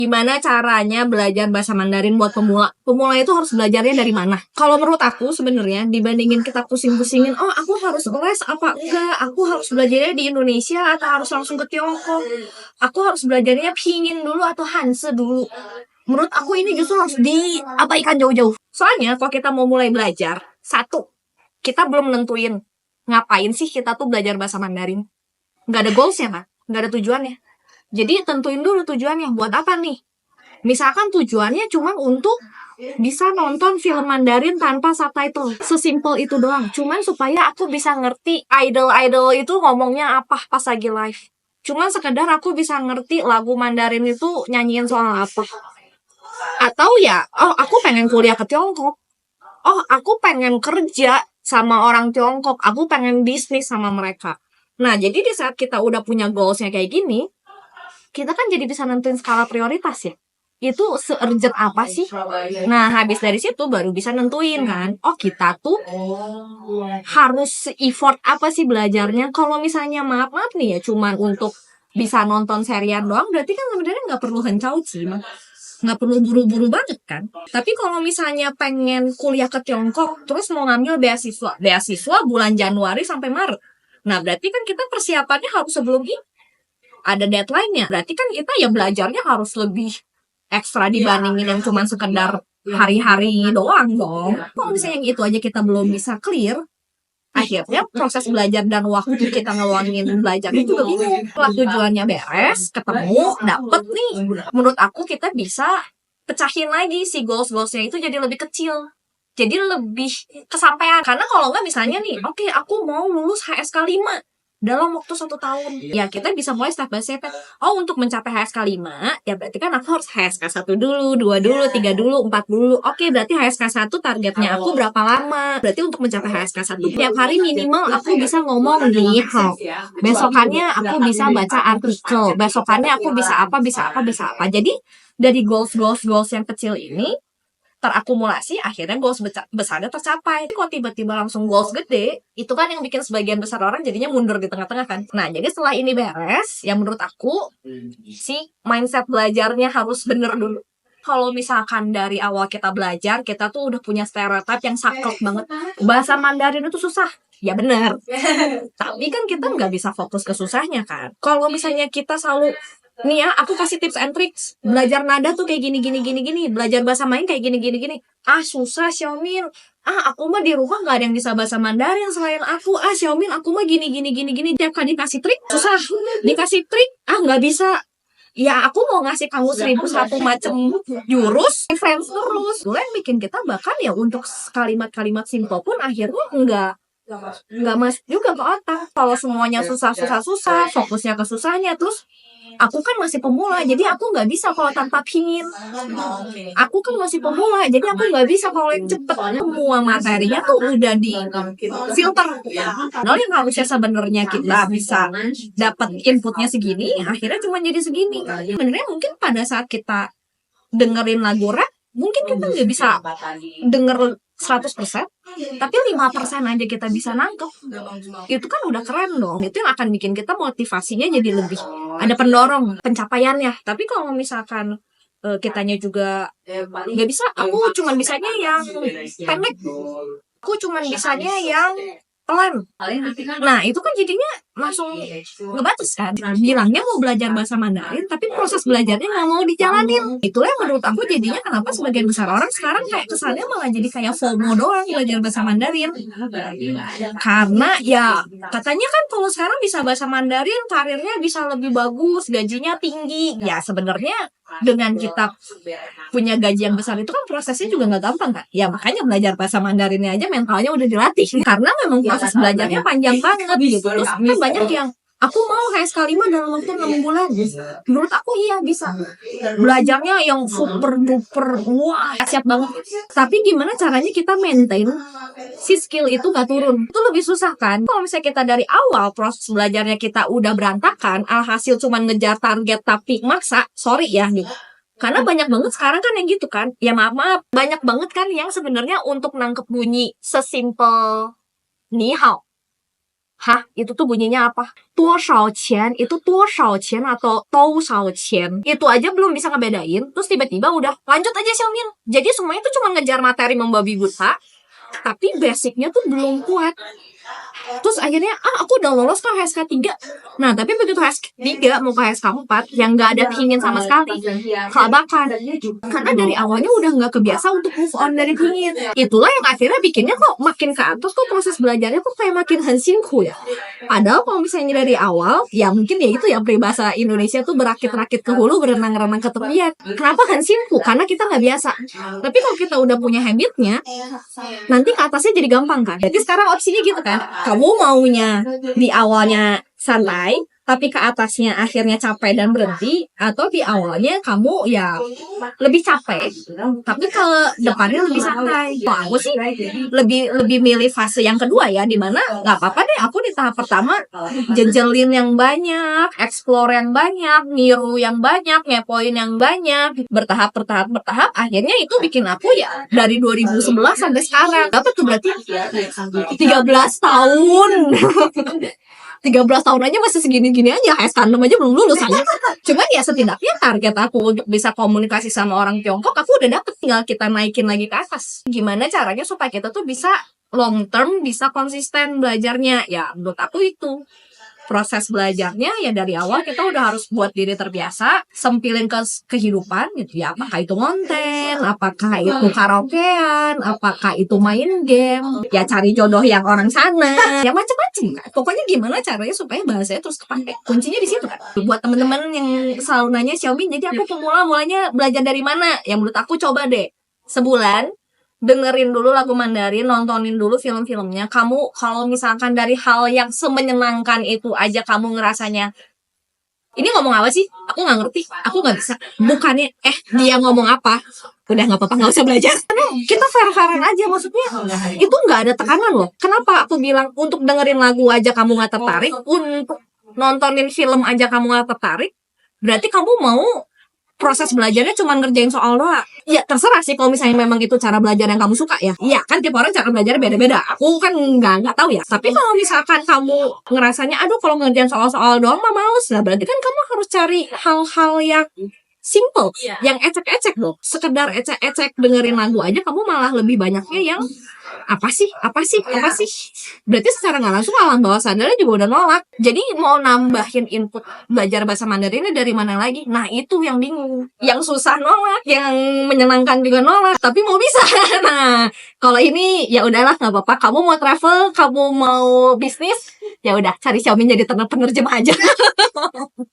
Gimana caranya belajar bahasa Mandarin buat pemula? Pemula itu harus belajarnya dari mana? Kalau menurut aku sebenarnya dibandingin kita pusing-pusingin, oh aku harus les apa enggak, aku harus belajarnya di Indonesia atau harus langsung ke Tiongkok, aku harus belajarnya Pinyin dulu atau Hanse dulu. Menurut aku ini justru harus diabaikan jauh-jauh. Soalnya kalau kita mau mulai belajar, satu, kita belum nentuin ngapain sih kita tuh belajar bahasa Mandarin. Nggak ada goalsnya kan? Nggak ada tujuannya. Jadi tentuin dulu tujuannya, buat apa nih? Misalkan tujuannya cuma untuk bisa nonton film Mandarin tanpa subtitle. Sesimpel itu doang. Cuman supaya aku bisa ngerti idol-idol itu ngomongnya apa pas lagi live. Cuman sekedar aku bisa ngerti lagu Mandarin itu nyanyiin soal apa. Atau ya, oh aku pengen kuliah ke Tiongkok. Oh aku pengen kerja sama orang Tiongkok. Aku pengen bisnis sama mereka. Nah jadi di saat kita udah punya goalsnya kayak gini, kita kan jadi bisa nentuin skala prioritas ya. Itu se-urgent apa sih? Nah, habis dari situ baru bisa nentuin kan. Oh, kita tuh harus effort apa sih belajarnya. Kalau misalnya maaf-maaf nih ya, cuman untuk bisa nonton serian doang, berarti kan sebenarnya nggak perlu hencau sih, nggak perlu buru-buru banget kan. Tapi kalau misalnya pengen kuliah ke Tiongkok, terus mau ngambil beasiswa bulan Januari sampai Maret. Nah, berarti kan kita persiapannya harus sebelum ini. Ada deadline-nya. Berarti kan kita ya belajarnya harus lebih ekstra dibandingin yang cuma sekedar hari-hari doang dong. Kalau misalnya yang itu aja kita belum bisa clear, akhirnya proses belajar dan waktu kita ngeluangin belajarnya juga bingung. Setelah tujuannya beres, ketemu, dapet nih. Menurut aku kita bisa pecahin lagi si goals-goalsnya itu jadi lebih kecil. Jadi lebih kesampaian. Karena kalau nggak misalnya nih, oke, aku mau lulus HSK 5 dalam waktu 1 tahun. Ya kita bisa mulai step by step. Oh untuk mencapai HSK 5, ya berarti kan aku harus HSK 1 dulu, 2 dulu, 3 dulu, 4 dulu. Oke berarti HSK 1 targetnya aku berapa lama. Berarti untuk mencapai HSK 1, tiap hari minimal aku bisa ngomong nih how. Besokannya aku bisa baca artikel. Besokannya aku bisa apa, bisa apa, bisa apa. Jadi dari goals yang kecil ini terakumulasi, akhirnya goals besarnya tercapai. Kalau tiba-tiba langsung goals gede, itu kan yang bikin sebagian besar orang jadinya mundur di tengah-tengah kan. Nah, jadi setelah ini beres, ya menurut aku, si mindset belajarnya harus bener dulu. Kalau misalkan dari awal kita belajar, kita tuh udah punya stereotip yang saklek banget. Bahasa Mandarin itu susah. Ya bener. Tapi kan kita nggak bisa fokus ke susahnya kan. Kalau misalnya kita selalu nih ya, aku kasih tips and tricks. Belajar nada tuh kayak gini. Belajar bahasa main kayak gini. Ah, susah, Xiaomin. Ah, aku mah di rumah gak ada yang bisa bahasa Mandarin selain aku. Ah, Xiaomin, aku mah gini. Tiap kali dikasih trik, susah. Dikasih trik, gak bisa. Ya, aku mau ngasih kamu 1001 macam jurus, reference terus. Itu yang bikin kita bahkan ya untuk kalimat-kalimat simpel pun akhirnya nggak masuk juga ke otak. Kalau semuanya susah, fokusnya ke susahnya, terus aku kan masih pemula, jadi aku nggak bisa kalau tanpa pingin. Aku kan masih pemula, jadi aku nggak bisa kalau yang cepet. Semua materinya tuh udah di filter. Padahal yang harusnya sebenarnya kita bisa dapat inputnya segini, akhirnya cuma jadi segini. Sebenarnya mungkin pada saat kita dengerin lagu rap, mungkin kita nggak bisa denger 100%, tapi 5% aja kita bisa nangkep. Itu kan udah keren dong. Itu yang akan bikin kita motivasinya jadi lebih ada pendorong pencapaiannya. Tapi kalau misalkan kitanya juga nggak bisa, aku cuma bisanya yang pendek, aku cuma bisanya yang pelan. Nah itu kan jadinya langsung ngebatas kan. Bilangnya mau belajar bahasa Mandarin, tapi proses belajarnya nggak mau dijalanin. Itulah yang menurut aku jadinya kenapa sebagian besar orang sekarang kayak kesannya malah jadi kayak FOMO doang belajar bahasa Mandarin. Karena ya katanya kan kalau sekarang bisa bahasa Mandarin, karirnya bisa lebih bagus, gajinya tinggi. Ya sebenarnya dengan kita punya gaji yang besar itu kan prosesnya juga nggak gampang kan. Ya makanya belajar bahasa Mandarinnya aja mentalnya udah dilatih. Karena memang proses belajarnya panjang banget gitu. Terus kan banyak yang aku mau HSK 5 dalam waktu 6 bulan. Menurut aku iya bisa. Belajarnya yang super duper wah siap banget. Tapi gimana caranya kita maintain si skill itu gak turun? Itu lebih susah kan. Kalau misalnya kita dari awal proses belajarnya kita udah berantakan, alhasil cuma ngejar target tapi maksa, sorry ya gitu. Karena banyak banget sekarang kan yang gitu kan. Ya maaf, banyak banget kan yang sebenarnya untuk nangkep bunyi sesimpel ni hao Hah, itu tuh bunyinya apa? 多少钱, itu 多少钱 atau 多少钱. Itu aja belum bisa ngebedain, terus tiba-tiba udah lanjut aja Xiaomin. Jadi semuanya tuh cuma ngejar materi membabi buta, tapi basicnya tuh belum kuat. Terus akhirnya, aku udah lolos ke HSK 3. Nah, tapi begitu HSK 3 mau ke HSK 4, yang gak ada pingin sama sekali, kelabakan. Karena dari awalnya udah gak kebiasa untuk move on dari pingin. Itulah yang akhirnya bikinnya kok makin ke atas, kok proses belajarnya kok kayak makin hansinku ya. Padahal kalau misalnya dari awal, ya mungkin ya itu ya peribahasa Indonesia tuh berakit-rakit ke hulu, berenang-renang ke tepian. Kenapa hansinku? Karena kita gak biasa. Tapi kalau kita udah punya habitnya, nanti ke atasnya jadi gampang kan. Jadi sekarang opsinya gitu kan, kamu maunya di awalnya santai tapi ke atasnya akhirnya capek dan berhenti, atau di awalnya kamu ya lebih capek tapi ke depannya lebih santai. Kalau aku sih lebih milih fase yang kedua ya, dimana nggak apa-apa deh aku di tahap pertama jejelin yang banyak, explore yang banyak, niru yang banyak, ngepoin yang banyak, bertahap, akhirnya itu bikin aku ya dari 2011 sampai sekarang. Apa tuh berarti 13 tahun. 13 tahun aja masih segini-gini aja, HSK 6 aja belum lulus aja. Cuman ya setidaknya target aku untuk bisa komunikasi sama orang Tiongkok aku udah dapet, tinggal kita naikin lagi ke atas. Gimana caranya supaya kita tuh bisa long term, bisa konsisten belajarnya? Ya menurut aku itu proses belajarnya ya dari awal kita udah harus buat diri terbiasa, sempilin ke kehidupan gitu ya. Apakah itu konten, apakah itu karaokean, apakah itu main game, ya cari jodoh yang orang sana, yang macam-macam kan. Pokoknya gimana caranya supaya bahasanya terus kepake. Kuncinya di situ kan. Buat teman-teman yang selalu nanya Xiaomi, jadi aku mulanya belajar dari mana? Ya menurut aku coba deh sebulan dengerin dulu lagu Mandarin, nontonin dulu film-filmnya. Kamu kalau misalkan dari hal yang semenyenangkan itu aja kamu ngerasanya, ini ngomong apa sih? Aku nggak ngerti, aku nggak bisa. Bukannya dia ngomong apa? Udah nggak apa-apa, nggak usah belajar. Kita fair-fairan aja, maksudnya itu nggak ada tekanan loh. Kenapa aku bilang untuk dengerin lagu aja kamu nggak tertarik, untuk nontonin film aja kamu nggak tertarik? Berarti kamu mau proses belajarnya cuma ngerjain soal doang. Ya terserah sih kalau misalnya memang itu cara belajar yang kamu suka ya. Iya kan tiap orang cara belajarnya beda-beda. Aku kan nggak tahu ya. Tapi kalau misalkan kamu ngerasanya aduh kalau ngerjain soal-soal doang mah males, nah berarti kan kamu harus cari hal-hal yang simple, yang ecek-ecek loh. Sekedar ecek-ecek dengerin lagu aja kamu malah lebih banyaknya yang apa sih? Berarti secara nggak langsung alam bawah sadarnya juga udah nolak. Jadi mau nambahin input belajar bahasa Mandarinnya dari mana lagi? Nah itu yang bingung, yang susah nolak, yang menyenangkan juga nolak, tapi mau bisa. Nah kalau ini ya udahlah nggak apa-apa. Kamu mau travel, kamu mau bisnis, ya udah cari Xiaomi jadi penerjemah aja.